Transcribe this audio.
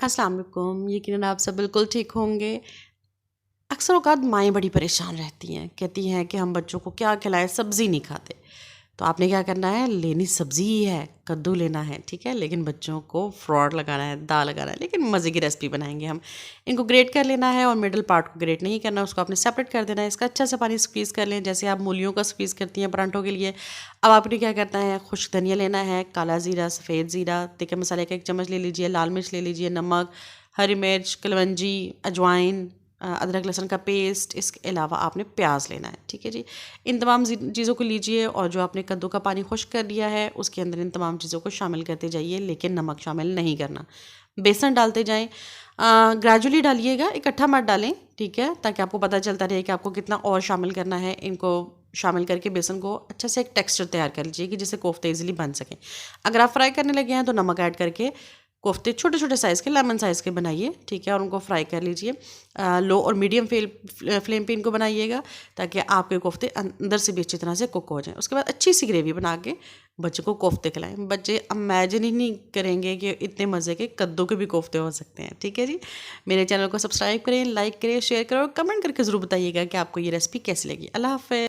अस्सलाम वालेकुम। यकीनन आप सब बिल्कुल ठीक होंगे। अक्सर औक़ात माएँ बड़ी परेशान रहती हैं, कहती हैं कि हम बच्चों को क्या खिलाएँ, सब्ज़ी नहीं खाते। तो आपने क्या करना है, लेनी सब्ज़ी ही है, कद्दू लेना है, ठीक है? लेकिन बच्चों को फ्रॉड लगाना है, दाल लगाना है, लेकिन मज़े की रेसिपी बनाएँगे हम। इनको ग्रेट कर लेना है और मिडल पार्ट को ग्रेट नहीं करना, उसको आपने सेपरेट कर देना है। इसका अच्छा सा पानी स्क्वीज़ कर लें, जैसे आप मूलियों का स्क्वीज़ करती हैं पराठों के लिए। अब आपने क्या करना है, खुश्क धनिया लेना है, काला ज़ीरा, सफ़ेद ज़ीरा, तिक्के मसाले का 1 चम्मच ले लीजिए, लाल मिर्च ले लीजिए, नमक, हरी मिर्च, कलवंजी, अजवाइन, अदरक लहसुन का पेस्ट। इसके अलावा आपने प्याज लेना है, ठीक है जी। इन तमाम चीज़ों को लीजिए और जो आपने कद्दू का पानी खुश्क कर लिया है उसके अंदर इन तमाम चीज़ों को शामिल करते जाइए, लेकिन नमक शामिल नहीं करना। बेसन डालते जाएं, ग्रेजुअली डालिएगा, इकट्ठा मत डालें, ठीक है, ताकि आपको पता चलता रहे कि आपको कितना और शामिल करना है। इनको शामिल करके बेसन को अच्छे से एक टेक्सचर तैयार कर लीजिए कि जिससे कोफ्ते इजीली बन सकें। अगर आप फ्राई करने लगे हैं तो नमक ऐड करके कोफ्ते छोटे छोटे साइज़ के, लेमन साइज़ के बनाइए, ठीक है, और उनको फ्राई कर लीजिए। लो और मीडियम फ्लेम पे इनको बनाइएगा ताकि आपके कोफ्ते अंदर से भी अच्छी तरह से कुक हो जाएं। उसके बाद अच्छी सी ग्रेवी बना के बच्चे को कोफ्ते खिलाएं। बच्चे इमेजिन ही नहीं करेंगे कि इतने मज़े के कद्दू के भी कोफ्ते हो सकते हैं, ठीक है जी। मेरे चैनल को सब्सक्राइब करें, लाइक करें, शेयर करें और कमेंट करके ज़रूर बताइएगा कि आपको ये रेसिपी कैसी लगी। अल्लाह हाफ़िज़।